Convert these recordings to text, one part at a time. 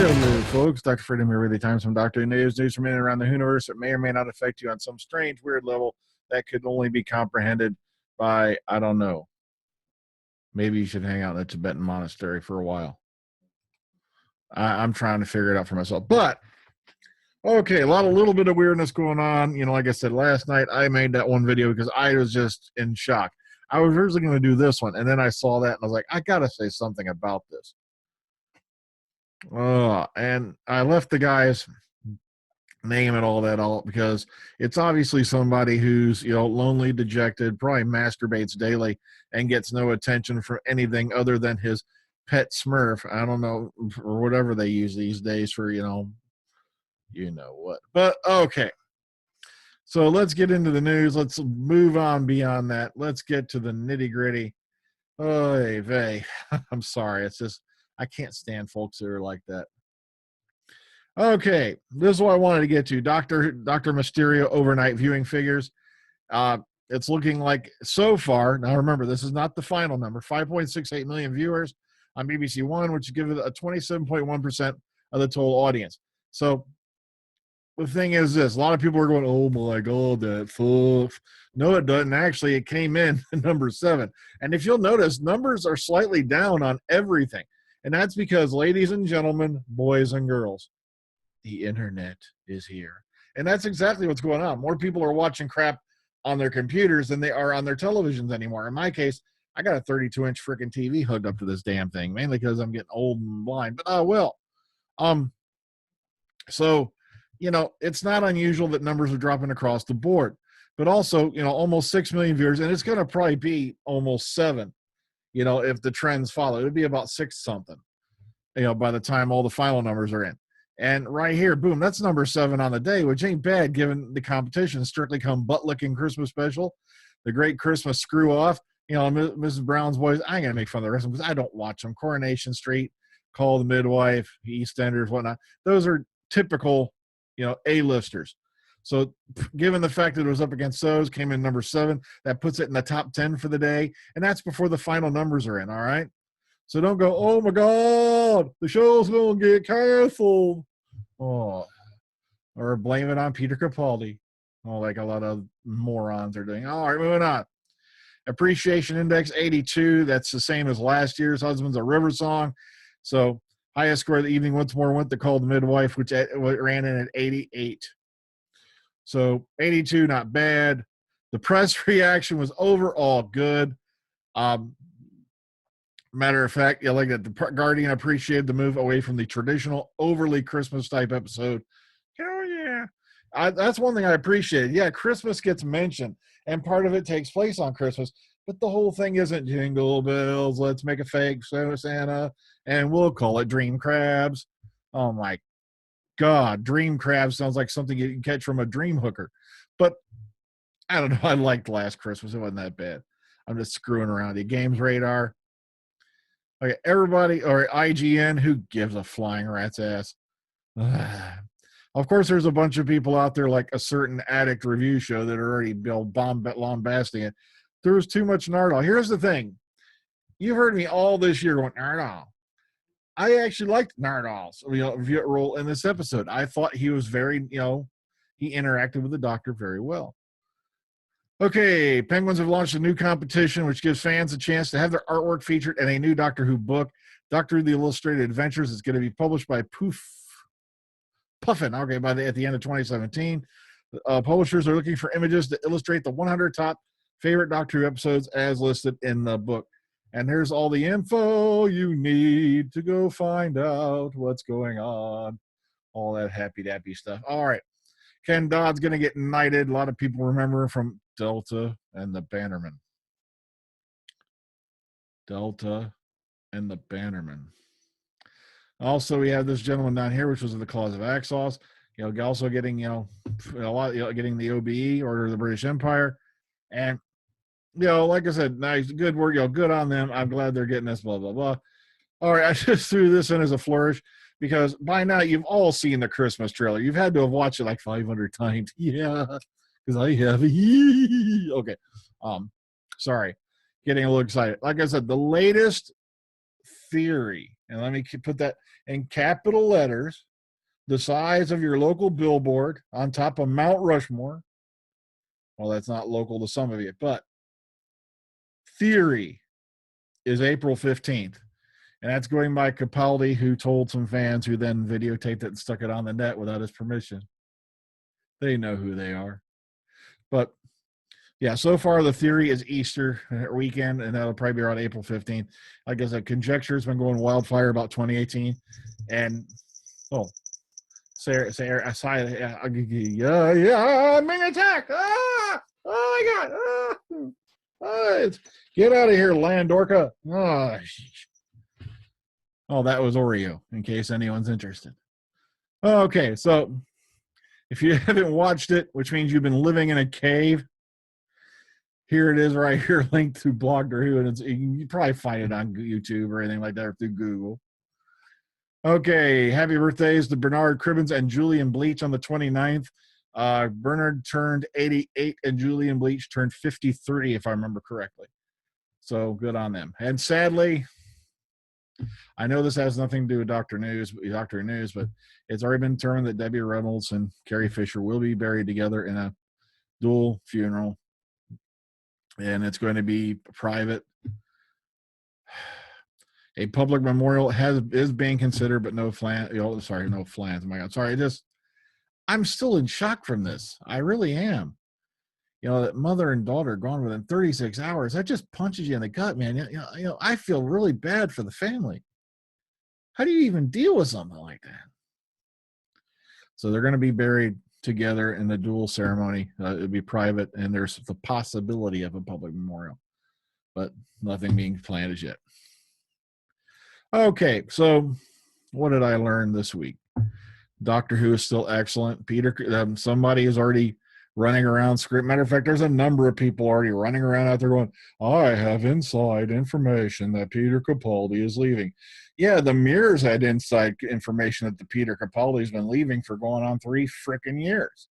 Hello, folks. Dr. Freedom here with the Times from Dr. News from in and around the universe that may or may not affect you on some strange, weird level that could only be comprehended by, I don't know. Maybe you should hang out in a Tibetan monastery for a while. I'm trying to figure it out for myself. But, okay, a little bit of weirdness going on. You know, like I said, last night I made that one video because I was just in shock. I was originally going to do this one, and then I saw that, and I was like, I got to say something about this. And I left the guy's name and all that all because it's obviously somebody who's, you know, lonely, dejected, probably masturbates daily and gets no attention from anything other than his pet Smurf. I don't know, or whatever they use these days for, you know what. But okay. So let's get into the news. Let's move on beyond that. Let's get to the nitty gritty. Oy vey. I'm sorry. It's just, I can't stand folks that are like that. Okay, this is what I wanted to get to. Dr. Mysterio overnight viewing figures. It's looking like so far, now remember, this is not the final number, 5.68 million viewers on BBC One, which gives it a 27.1% of the total audience. So the thing is this, a lot of people are going, oh my God, that full. No, it doesn't. Actually, it came in at number 7. And if you'll notice, numbers are slightly down on everything. And that's because, ladies and gentlemen, boys and girls, the internet is here. And that's exactly what's going on. More people are watching crap on their computers than they are on their televisions anymore. In my case, I got a 32-inch freaking TV hooked up to this damn thing, mainly because I'm getting old and blind. But I will. So, you know, it's not unusual that numbers are dropping across the board. But also, you know, almost 6 million viewers, and it's going to probably be almost 7. You know, if the trends follow, it would be about 6 something, you know, by the time all the final numbers are in. And right here, boom, that's number 7 on the day, which ain't bad given the competition. Strictly Come Butt-Licking Christmas Special, The Great Christmas Screw Off, you know, Mrs. Brown's Boys. I ain't going to make fun of the rest of them because I don't watch them. Coronation Street, Call the Midwife, EastEnders, whatnot. Those are typical, you know, A-listers. So given the fact that it was up against those, came in number 7, that puts it in the top 10 for the day. And that's before the final numbers are in, all right? So don't go, oh my God, the show's going to get canceled. Oh, or blame it on Peter Capaldi. Oh, like a lot of morons are doing. All right, moving on. Appreciation Index 82. That's the same as last year's Husband's a River Song. So highest score of the evening once more went to Call the Midwife, which ran in at 88. So 82, not bad. The press reaction was overall good. Matter of fact, yeah, like that, the Guardian appreciated the move away from the traditional, overly Christmas type episode. Hell yeah. That's one thing I appreciated. Yeah, Christmas gets mentioned, and part of it takes place on Christmas, but the whole thing isn't jingle bells, let's make a fake Santa, and we'll call it Dream Crabs. Oh my God, Dream Crabs sounds like something you can catch from a dream hooker. But I don't know, I liked Last Christmas. It wasn't that bad. I'm just screwing around. The Games Radar. Okay, everybody, or IGN, who gives a flying rat's ass? Of course, there's a bunch of people out there like a certain addict review show that are already bombasting it. There was too much Nardole. Here's the thing. You've heard me all this year going, Nardole. I actually liked Nardole's role in this episode. I thought he was very, you know, he interacted with the Doctor very well. Okay, Penguins have launched a new competition which gives fans a chance to have their artwork featured in a new Doctor Who book. Doctor Who: The Illustrated Adventures is going to be published by Puffin, okay, at the end of 2017. Publishers are looking for images to illustrate the 100 top favorite Doctor Who episodes as listed in the book. And here's all the info you need to go find out what's going on. All that happy-dappy stuff. All right. Ken Dodd's going to get knighted. A lot of people remember from Delta and the Bannerman. Delta and the Bannerman. Also, we have this gentleman down here, which was in the Claws of Axos. You know, also getting, getting the OBE, Order of the British Empire. And, you know, like I said, nice, good work. You know, good on them. I'm glad they're getting this, blah, blah, blah. All right, I just threw this in as a flourish because by now you've all seen the Christmas trailer. You've had to have watched it like 500 times. Yeah, because I have. Okay. Sorry. Getting a little excited. Like I said, the latest theory, and let me put that in capital letters, the size of your local billboard on top of Mount Rushmore. Well, that's not local to some of you, but theory is April 15th. And that's going by Capaldi, who told some fans who then videotaped it and stuck it on the net without his permission. They know who they are. But yeah, so far the theory is Easter weekend, and that'll probably be around April 15th. Like I said, conjecture has been going wildfire about 2018. And, Sarah, yeah, I'm being attacked. Ah! Oh, my God. Get out of here, Landorca. Oh, that was Oreo, in case anyone's interested. Okay, so if you haven't watched it, which means you've been living in a cave, here it is right here, linked to Blog Who, and you can probably find it on YouTube or anything like that, or through Google. Okay, happy birthdays to Bernard Cribbins and Julian Bleach on the 29th. Bernard turned 88 and Julian Bleach turned 53, if I remember correctly. So good on them. And sadly, I know this has nothing to do with Doctor News, but it's already been determined that Debbie Reynolds and Carrie Fisher will be buried together in a dual funeral, and it's going to be private. A public memorial is being considered, but no flans. No flans. Oh my God, sorry. I'm still in shock from this. I really am. That mother and daughter gone within 36 hours. That just punches you in the gut, man. I feel really bad for the family. How do you even deal with something like that? So they're going to be buried together in the dual ceremony. It'll be private, and there's the possibility of a public memorial, but nothing being planned as yet. Okay, so what did I learn this week? Doctor Who is still excellent. Somebody is already running around script. Matter of fact, there's a number of people already running around out there going, I have inside information that Peter Capaldi is leaving. Yeah, the Mirrors had inside information that the Peter Capaldi's been leaving for going on 3 freaking years.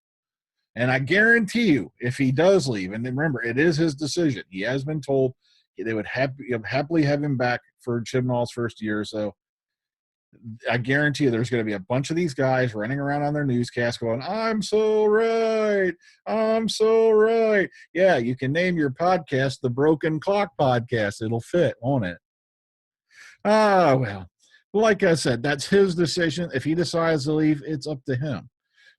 And I guarantee you, if he does leave, and remember, it is his decision. He has been told they would happily have him back for Chibnall's first year. So I guarantee you there's going to be a bunch of these guys running around on their newscast going, I'm so right. I'm so right. Yeah, you can name your podcast the Broken Clock Podcast. It'll fit, won't it? Well, like I said, that's his decision. If he decides to leave, it's up to him.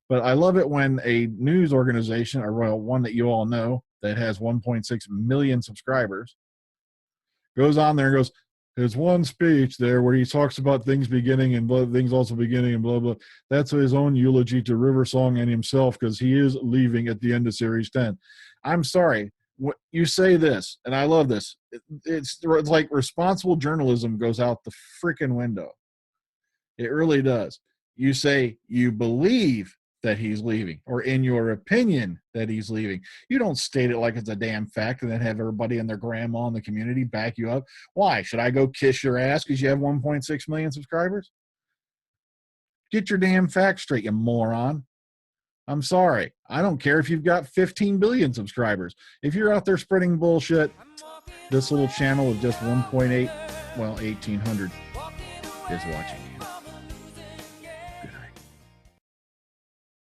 But I love it when a news organization, or one that you all know that has 1.6 million subscribers, goes on there and goes, there's one speech there where he talks about things beginning and things also beginning and blah, blah. That's his own eulogy to River Song and himself, because he is leaving at the end of Series 10. I'm sorry. You say this, and I love this. It's like responsible journalism goes out the freaking window. It really does. You say you believe that he's leaving, or in your opinion that he's leaving. You don't state it like it's a damn fact and then have everybody and their grandma in the community back you up. Why? Should I go kiss your ass because you have 1.6 million subscribers? Get your damn facts straight, you moron. I'm sorry. I don't care if you've got 15 billion subscribers. If you're out there spreading bullshit, this little channel of just 1.8, 1,800 is watching you.